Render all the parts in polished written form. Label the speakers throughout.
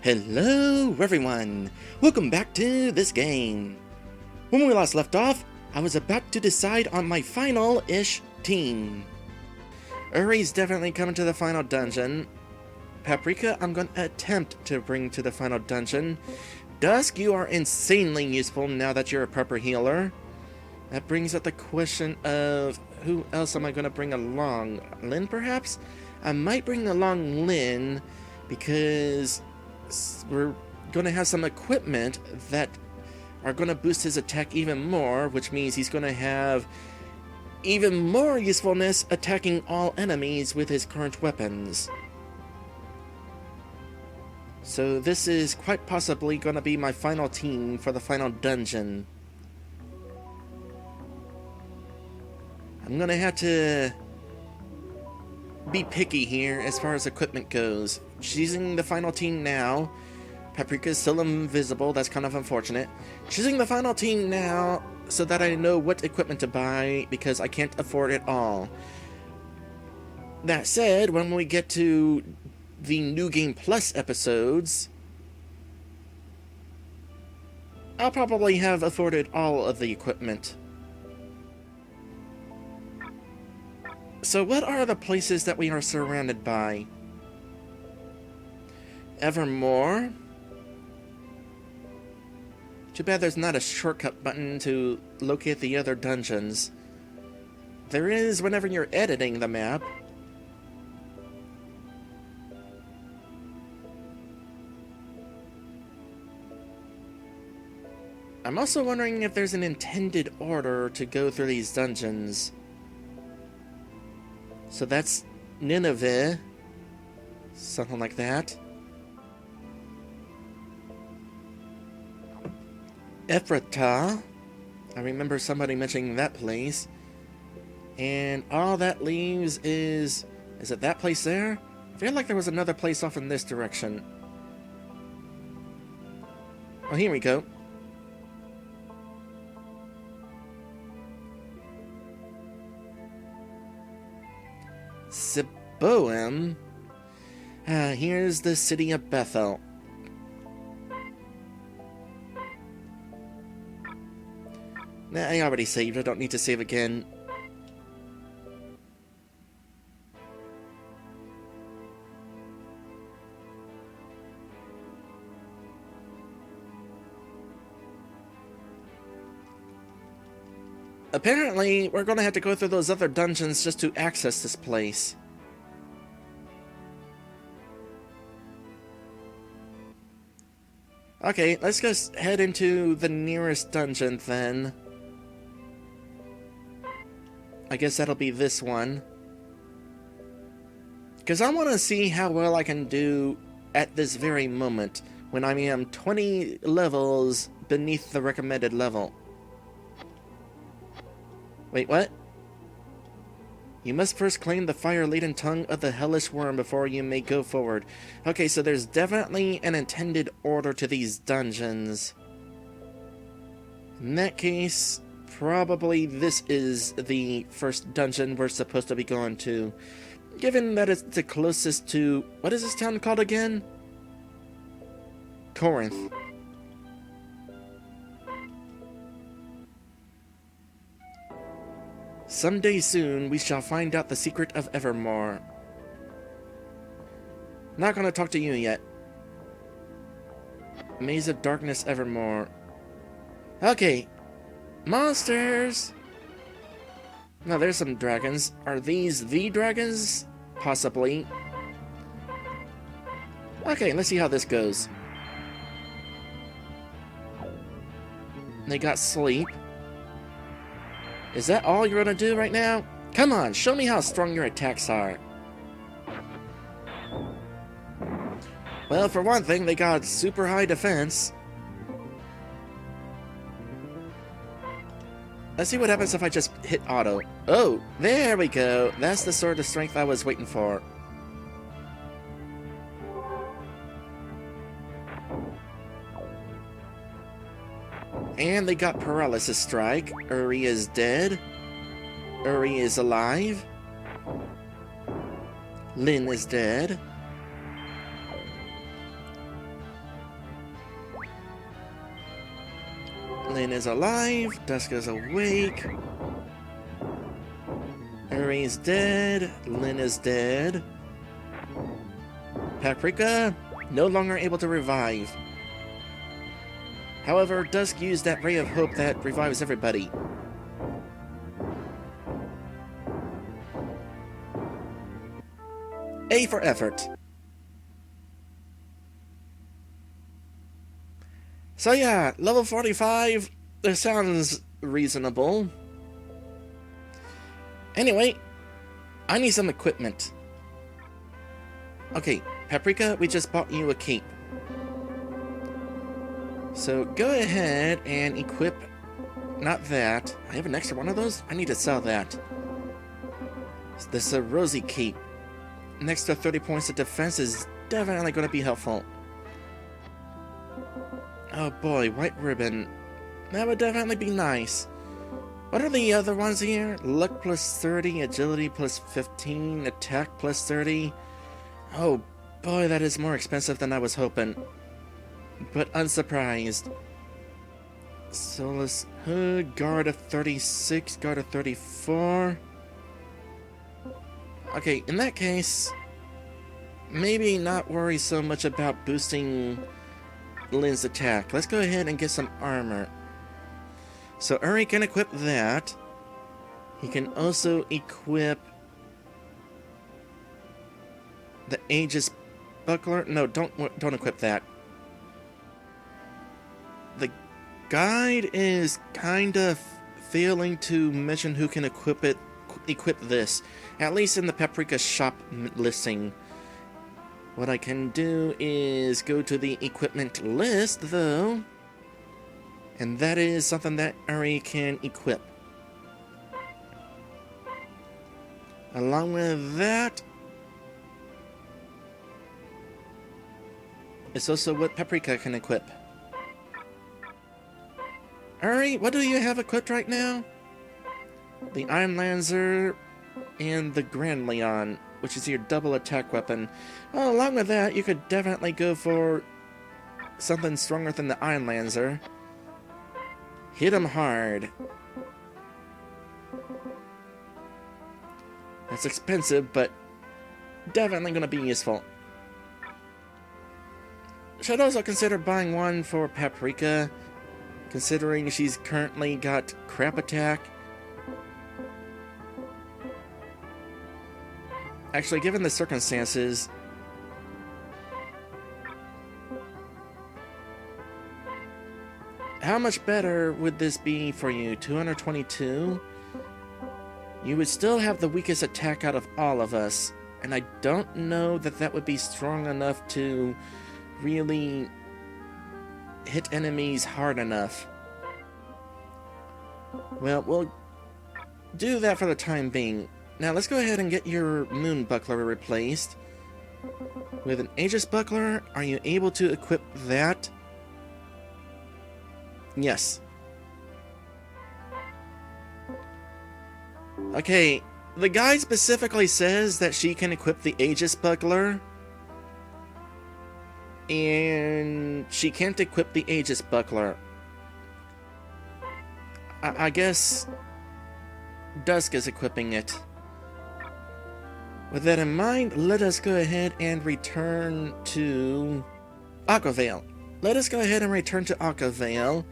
Speaker 1: Hello everyone! Welcome back to this game. When we last left off, I was about to decide on my final-ish team. Uri's definitely coming to the final dungeon. Paprika, I'm going to attempt to bring to the final dungeon. Dusk, you are insanely useful now that you're a proper healer. That brings up the question of who else am I going to bring along? Lynn, perhaps? I might bring along Lynn because we're going to have some equipment that are going to boost his attack even more, which means he's going to have even more usefulness attacking all enemies with his current weapons. So this is quite possibly going to be my final team for the final dungeon. I'm going to have to be picky here as far as equipment goes. Choosing the final team now. Paprika is still invisible, that's kind of unfortunate. Choosing the final team now so that I know what equipment to buy because I can't afford it all. That said, when we get to the New Game Plus episodes, I'll probably have afforded all of the equipment. So what are the places that we are surrounded by? Evermore. Too bad there's not a shortcut button to locate the other dungeons. There is whenever you're editing the map. I'm also wondering if there's an intended order to go through these dungeons. So that's Nineveh. Something like that. Ephrata. I remember somebody mentioning that place. And all that leaves is it that place there? I feel like there was another place off in this direction. Oh, here we go. Siboam. Here's the city of Bethel. Nah, I already saved. I don't need to save again. Apparently, we're going to have to go through those other dungeons just to access this place. Okay, let's just head into the nearest dungeon then. I guess that'll be this one. Because I want to see how well I can do at this very moment when I am 20 levels beneath the recommended level. Wait, what? You must first claim the fire-laden tongue of the hellish worm before you may go forward. Okay, so there's definitely an intended order to these dungeons. In that case, probably this is the first dungeon we're supposed to be going to. Given that it's the closest to... what is this town called again? Corinth. Someday soon, we shall find out the secret of Evermore. Not gonna talk to you yet. Maze of Darkness Evermore. Okay. Monsters! Now there's some dragons. Are these the dragons? Possibly. Okay, let's see how this goes. They got sleep. Is that all you're gonna do right now? Come on, show me how strong your attacks are. Well, for one thing, they got super high defense. Let's see what happens if I just hit auto. Oh, there we go. That's the sort of strength I was waiting for. And they got Paralysis Strike. Uri is dead. Uri is alive. Lynn is dead. Lynn is alive. Dusk is awake. Uri's dead. Lynn is dead. Paprika, no longer able to revive. However, Dusk used that ray of hope that revives everybody. A for effort. So yeah, level 45, this sounds reasonable. Anyway, I need some equipment. Okay, Paprika, we just bought you a cape. So go ahead and equip, not that. I have an extra one of those? I need to sell that. This is a rosy cape. Next to 30 points of defense is definitely going to be helpful. Oh boy, white ribbon. That would definitely be nice. What are the other ones here? Luck plus 30, agility plus 15, attack plus 30. Oh boy, that is more expensive than I was hoping. But unsurprised. Solus Hood, guard of 36, guard of 34. Okay, in that case, maybe not worry so much about boosting Lynn's attack. Let's go ahead and get some armor. So Uri can equip that. He can also equip the Aegis Buckler. No, don't equip that. The guide is kind of failing to mention who can equip this. At least in the Paprika shop listing. What I can do is go to the equipment list, though. And that is something that Uri can equip. Along with that, it's also what Paprika can equip. Uri, what do you have equipped right now? The Iron Lancer and the Grand Leon, which is your double attack weapon. Well, along with that, you could definitely go for something stronger than the Iron Lancer. Hit him hard. That's expensive, but definitely going to be useful. Should also consider buying one for Paprika, considering she's currently got crap attack. Actually, given the circumstances, how much better would this be for you? 222? You would still have the weakest attack out of all of us, and I don't know that that would be strong enough to really hit enemies hard enough. Well, we'll do that for the time being. Now let's go ahead and get your Moon Buckler replaced. With an Aegis Buckler, are you able to equip that? Yes. Okay, the guide specifically says that she can equip the Aegis Buckler. And she can't equip the Aegis Buckler. I guess Dusk is equipping it. With that in mind, let us go ahead and return to Aquavale. Let us go ahead and return to Aquavale.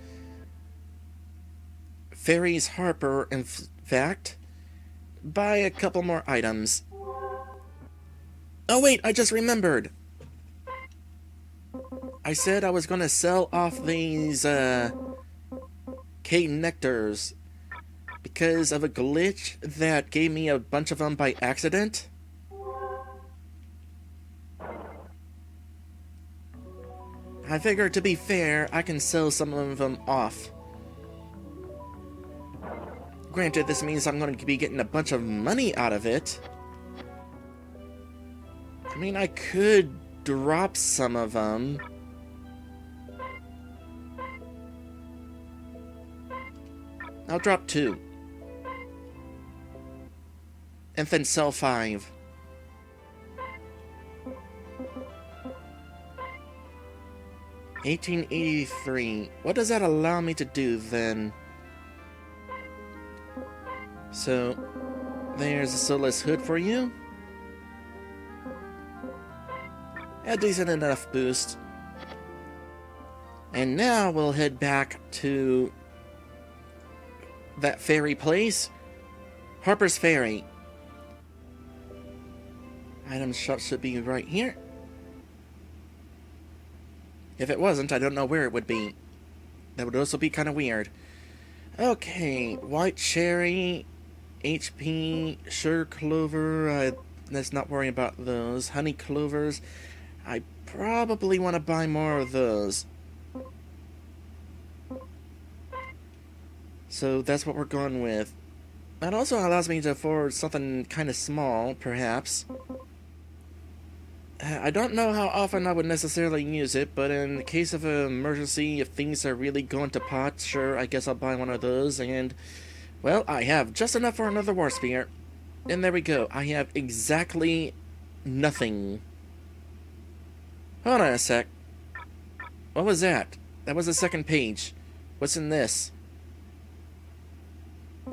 Speaker 1: Fairies Harper, in fact. Buy a couple more items. Oh wait, I just remembered. I said I was going to sell off these K Nectars because of a glitch that gave me a bunch of them by accident. I figured, to be fair, I can sell some of them off. Granted, this means I'm going to be getting a bunch of money out of it. I mean, I could drop some of them. I'll drop 2. And then sell 5. 1883. What does that allow me to do then? So, there's a soulless hood for you. A decent enough boost. And now we'll head back to that ferry place. Harper's Ferry. Item shop should be right here. If it wasn't, I don't know where it would be. That would also be kind of weird. Okay, white cherry, HP, sugar clover. Let's not worry about those. Honey clovers. I probably want to buy more of those. So that's what we're going with. That also allows me to afford something kind of small, perhaps. I don't know how often I would necessarily use it, but in the case of an emergency, if things are really going to pot, sure, I guess I'll buy one of those, and, well, I have just enough for another war spear. And there we go, I have exactly nothing. Hold on a sec. What was that? That was the second page. What's in this?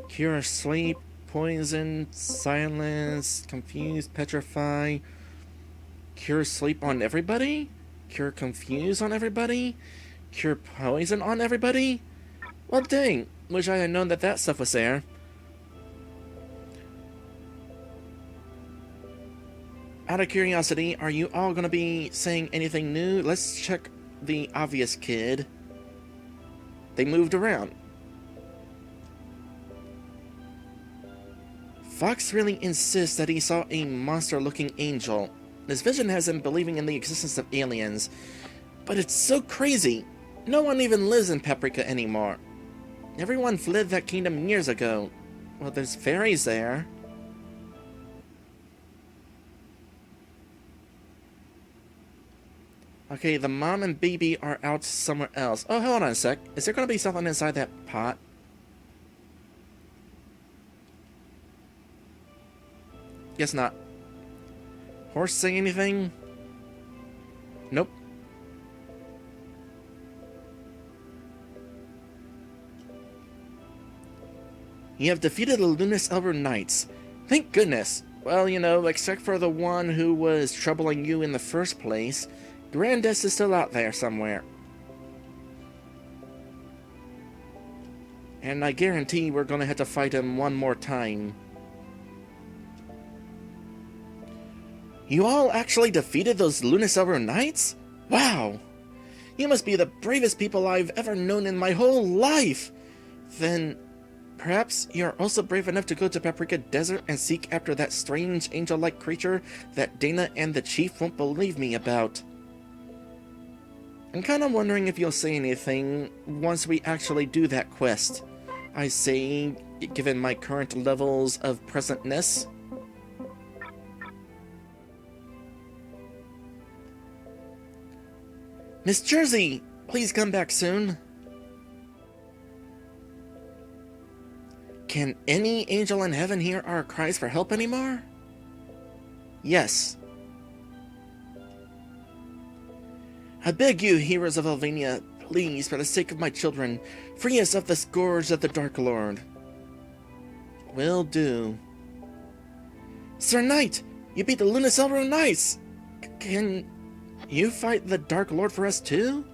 Speaker 1: Cure sleep, poison, silence, confuse, petrify. Cure sleep on everybody? Cure confuse on everybody? Cure poison on everybody? Well, dang. Wish I had known that that stuff was there. Out of curiosity, are you all going to be saying anything new? Let's check the obvious kid. They moved around. Fox really insists that he saw a monster-looking angel. This vision has him believing in the existence of aliens. But it's so crazy. No one even lives in Paprika anymore. Everyone fled that kingdom years ago. Well, there's fairies there. Okay, the mom and baby are out somewhere else. Oh, hold on a sec. Is there going to be something inside that pot? Guess not. Horse say anything? Nope. You have defeated the Lunas Elver Knights. Thank goodness. Well, you know, except for the one who was troubling you in the first place, Grandis is still out there somewhere. And I guarantee we're gonna have to fight him one more time. You all actually defeated those Lunas Elver Knights? Wow! You must be the bravest people I've ever known in my whole life! Then, perhaps you're also brave enough to go to Paprika Desert and seek after that strange angel-like creature that Dana and the Chief won't believe me about. I'm kinda wondering if you'll say anything once we actually do that quest. I say, given my current levels of presentness. Miss Jersey, please come back soon. Can any angel in heaven hear our cries for help anymore? Yes. I beg you, heroes of Alvania, please, for the sake of my children, free us of the scourge of the Dark Lord. Will do. Sir Knight, you beat the Lunas Elver Knights! Can you fight the Dark Lord for us too?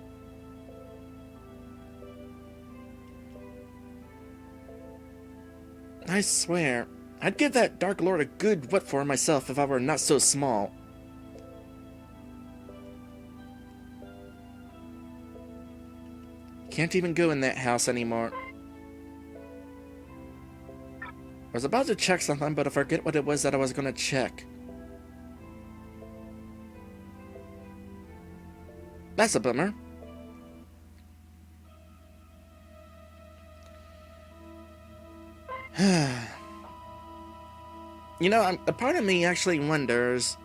Speaker 1: I swear, I'd give that Dark Lord a good what for myself if I were not so small. Can't even go in that house anymore. I was about to check something, but I forget what it was that I was going to check. That's a bummer. You know, a part of me actually wonders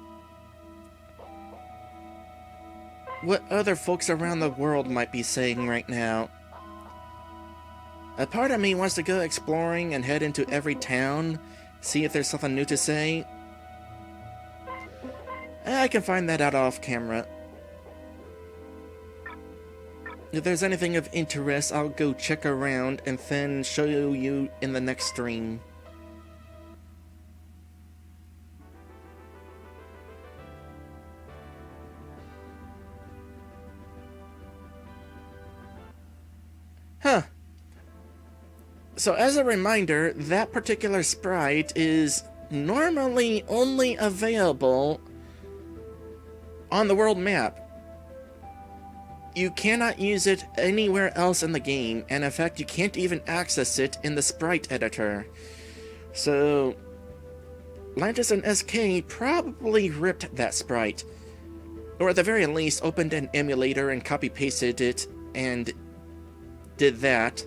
Speaker 1: what other folks around the world might be saying right now. A part of me wants to go exploring and head into every town, see if there's something new to say. I can find that out off camera. If there's anything of interest, I'll go check around and then show you in the next stream. Huh. So as a reminder, that particular sprite is normally only available on the world map. You cannot use it anywhere else in the game, and in fact, you can't even access it in the sprite editor. So, Lantis and SK probably ripped that sprite. Or at the very least, opened an emulator and copy-pasted it, and did that.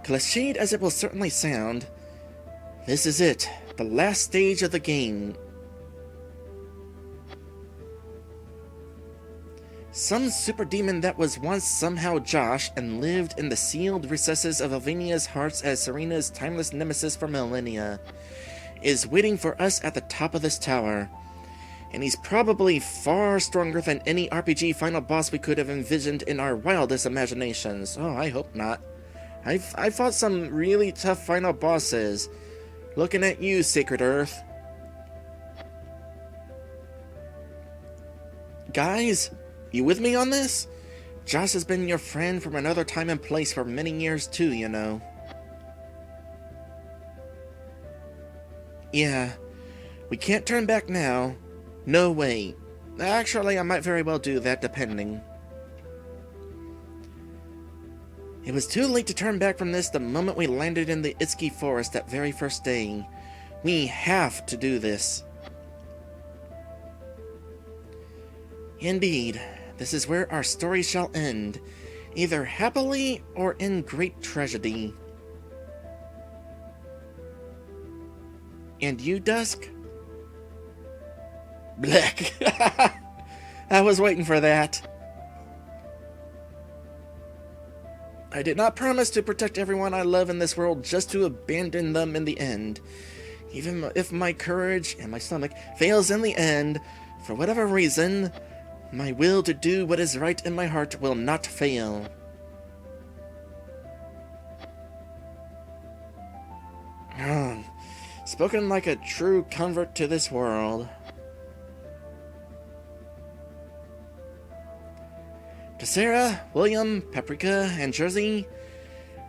Speaker 1: Cliched as it will certainly sound, this is it, the last stage of the game. Some super demon that was once somehow Josh and lived in the sealed recesses of Elvinia's hearts as Serena's timeless nemesis for millennia is waiting for us at the top of this tower. And he's probably far stronger than any RPG final boss we could have envisioned in our wildest imaginations. Oh, I hope not. I fought some really tough final bosses. Looking at you, Sacred Earth. Guys, you with me on this? Josh has been your friend from another time and place for many years too, you know. Yeah, we can't turn back now. No way. Actually, I might very well do that, depending. It was too late to turn back from this the moment we landed in the Itsuki forest that very first day. We have to do this. Indeed, this is where our story shall end, either happily or in great tragedy. And you, Dusk? Black. I was waiting for that. I did not promise to protect everyone I love in this world just to abandon them in the end. Even if my courage and my stomach fails in the end, for whatever reason, my will to do what is right in my heart will not fail. Spoken like a true convert to this world. To Sarah, William, Paprika, and Jersey,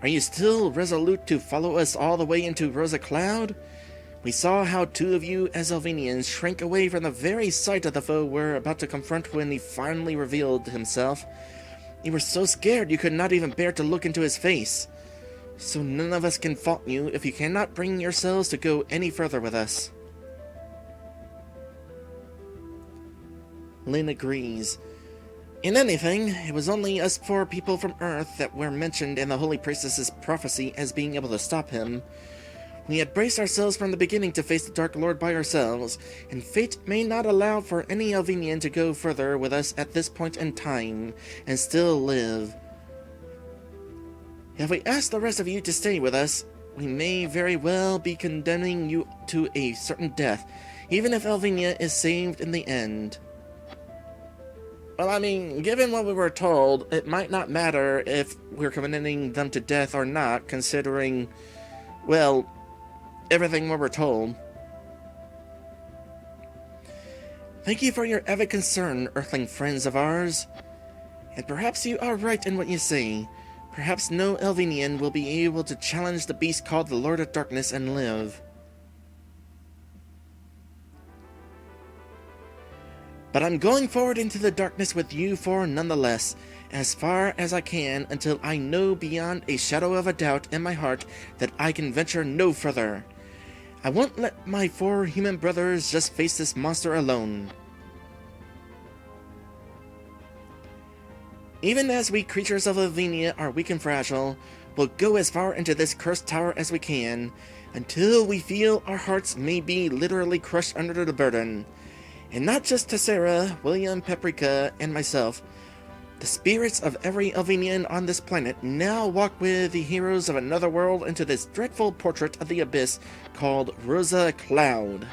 Speaker 1: are you still resolute to follow us all the way into Rosa Cloud? We saw how two of you as Elvinians shrank away from the very sight of the foe we're about to confront when he finally revealed himself. You were so scared you could not even bear to look into his face. So none of us can fault you if you cannot bring yourselves to go any further with us. Lynn agrees. In anything, it was only us four people from Earth that were mentioned in the Holy Priestess's prophecy as being able to stop him. We had braced ourselves from the beginning to face the Dark Lord by ourselves, and fate may not allow for any Elvinian to go further with us at this point in time, and still live. If we ask the rest of you to stay with us, we may very well be condemning you to a certain death, even if Elvinia is saved in the end. Well, I mean, given what we were told, it might not matter if we're condemning them to death or not, considering, well, everything we were told. Thank you for your avid concern, Earthling friends of ours. And perhaps you are right in what you say. Perhaps no Elvinian will be able to challenge the beast called the Lord of Darkness and live. But I'm going forward into the darkness with you four nonetheless, as far as I can until I know beyond a shadow of a doubt in my heart that I can venture no further. I won't let my four human brothers just face this monster alone. Even as we creatures of Elvinia are weak and fragile, we'll go as far into this cursed tower as we can, until we feel our hearts may be literally crushed under the burden. And not just Tessera, William, Paprika, and myself. The spirits of every Elvinian on this planet now walk with the heroes of another world into this dreadful portrait of the abyss called Rosa Cloud.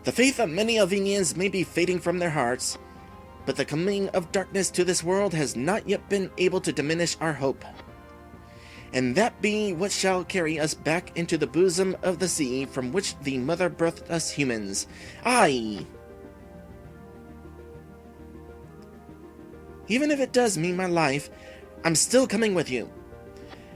Speaker 1: The faith of many Elvenians may be fading from their hearts, but the coming of darkness to this world has not yet been able to diminish our hope. And that be what shall carry us back into the bosom of the sea from which the mother birthed us humans. Aye! Even if it does mean my life, I'm still coming with you.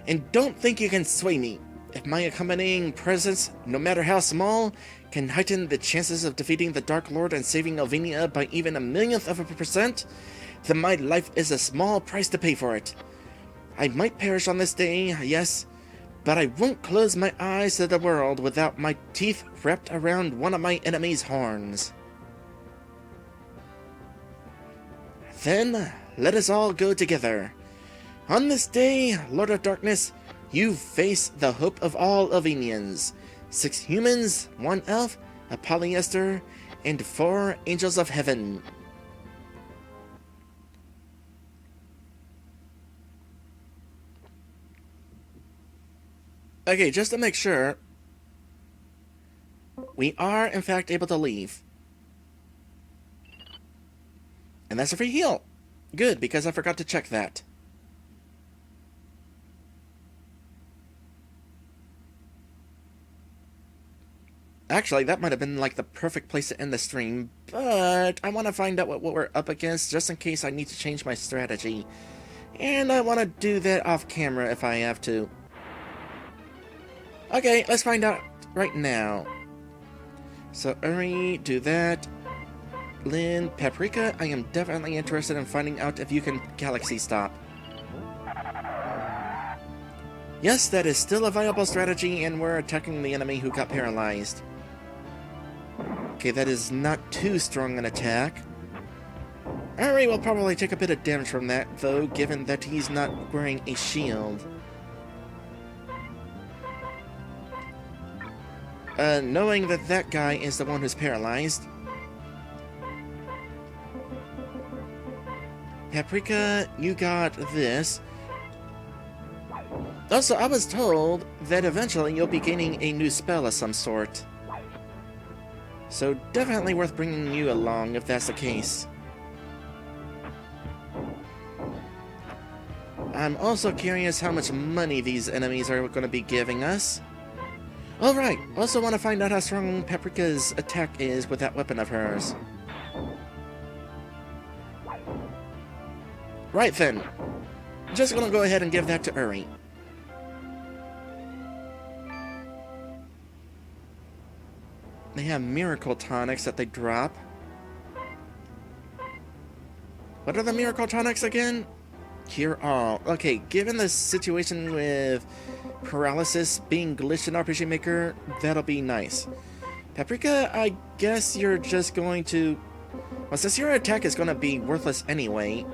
Speaker 1: And don't think you can sway me. If my accompanying presence, no matter how small, can heighten the chances of defeating the Dark Lord and saving Elvenia by even 1/1,000,000%, then my life is a small price to pay for it. I might perish on this day, yes, but I won't close my eyes to the world without my teeth wrapped around one of my enemy's horns. Then, let us all go together. On this day, Lord of Darkness, you face the hope of all Elvenians. 6 humans, 1 elf, a polyester, and 4 angels of heaven. Okay, just to make sure, we are in fact able to leave. And that's a free heal. Good, because I forgot to check that. Actually, that might have been like the perfect place to end the stream, but I want to find out what we're up against just in case I need to change my strategy. And I want to do that off camera if I have to. Okay, let's find out right now. So, Uri, do that. Lynn, Paprika, I am definitely interested in finding out if you can galaxy stop. Yes, that is still a viable strategy, and we're attacking the enemy who got paralyzed. Okay, that is not too strong an attack. Uri will probably take a bit of damage from that, though, given that he's not wearing a shield. Knowing that that guy is the one who's paralyzed. Paprika, you got this. Also, I was told that eventually you'll be gaining a new spell of some sort. So definitely worth bringing you along if that's the case. I'm also curious how much money these enemies are going to be giving us. Alright, also want to find out how strong Paprika's attack is with that weapon of hers. Right then, just gonna go ahead and give that to Uri. They have miracle tonics that they drop. What are the miracle tonics again? Cure all. Okay, given the situation with paralysis being glitched in RPG Maker, that'll be nice. Paprika, I guess you're just going to... Well, since your attack is going to be worthless anyway...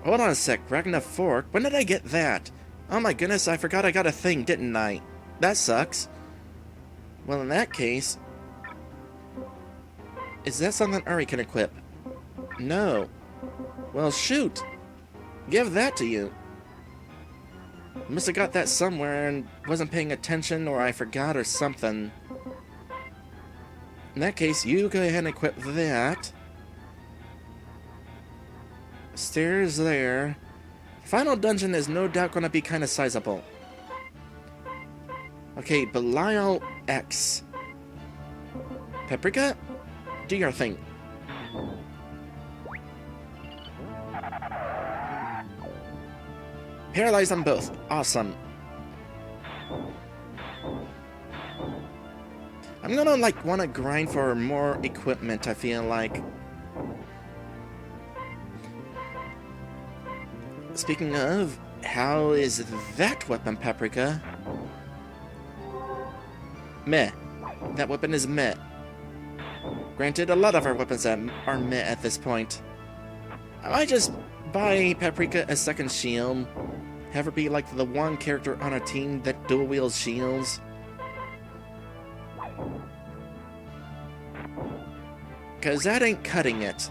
Speaker 1: Hold on a sec, Ragnar Fork, when did I get that? Oh my goodness, I forgot I got a thing, didn't I? That sucks. Well, in that case... Is that something Uri can equip? No. Well, shoot! Give that to you. Must have got that somewhere and wasn't paying attention, or I forgot or something. In that case, you go ahead and equip that. Stairs there. Final dungeon is no doubt going to be kind of sizable. Okay, Belial X. Paprika, do your thing. Paralyze them both. Awesome. I'm gonna, like, want to grind for more equipment, I feel like. Speaking of, how is that weapon, Paprika? Meh. That weapon is meh. Granted, a lot of our weapons are meh at this point. I might just buy Paprika a second shield. Have her be like the one character on our team that dual wields shields. Cause that ain't cutting it.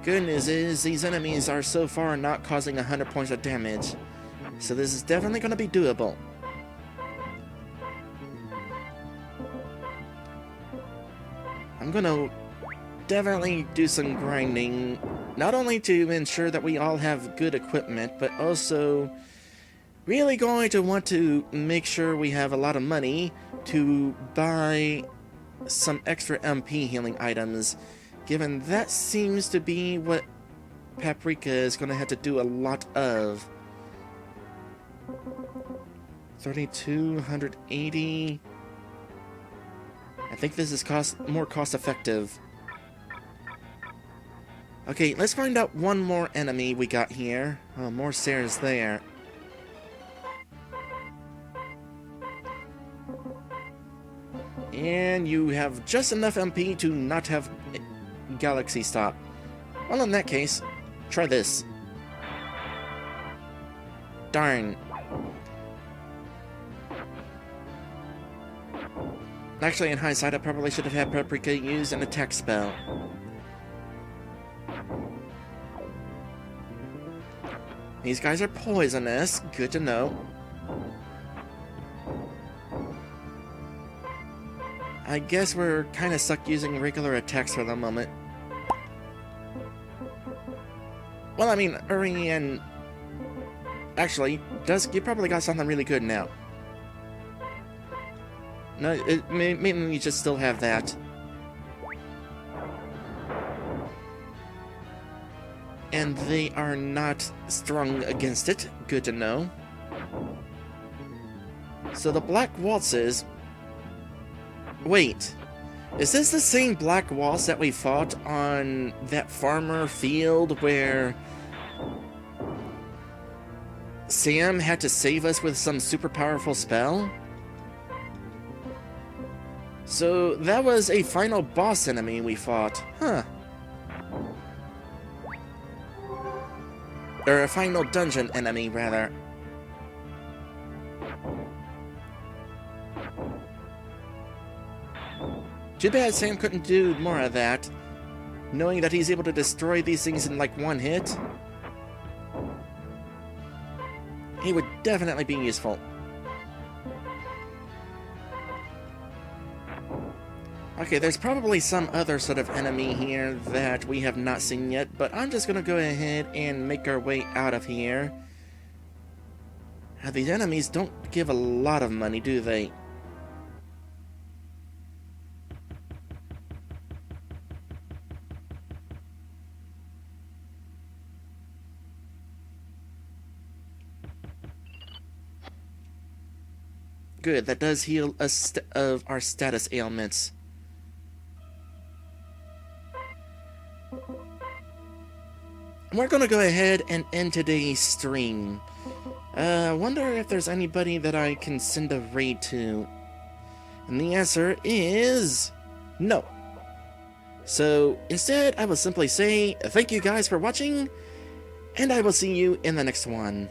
Speaker 1: Good news is, these enemies are so far not causing 100 points of damage. So this is definitely gonna be doable. I'm gonna definitely do some grinding, not only to ensure that we all have good equipment, but also really going to want to make sure we have a lot of money to buy some extra MP healing items, given that seems to be what Paprika is going to have to do a lot of. 3,280. I think this is more cost effective. Okay, let's find out one more enemy we got here. Oh, more stairs there. And you have just enough MP to not have Galaxy Stop. Well, in that case, try this. Darn. Actually, in hindsight, I probably should have had Paprika use an attack spell. These guys are poisonous. Good to know. I guess we're kind of stuck using regular attacks for the moment. Well, I mean, Uri and... Actually, you probably got something really good now. No, maybe you just still have that. And they are not strong against it. Good to know. So the Black Waltzes... Wait. Is this the same Black Waltz that we fought on that farmer field where... Sam had to save us with some super powerful spell? So that was a final boss enemy we fought. Huh. Or a final dungeon enemy, rather. Too bad Sam couldn't do more of that, knowing that he's able to destroy these things in like one hit. He would definitely be useful. Okay, there's probably some other sort of enemy here that we have not seen yet, but I'm just gonna go ahead and make our way out of here. These enemies don't give a lot of money, do they? Good, that does heal us of our status ailments. We're gonna go ahead and end today's stream. Wonder if there's anybody that I can send a raid to. And the answer is... no. So, instead, I will simply say, thank you guys for watching, and I will see you in the next one.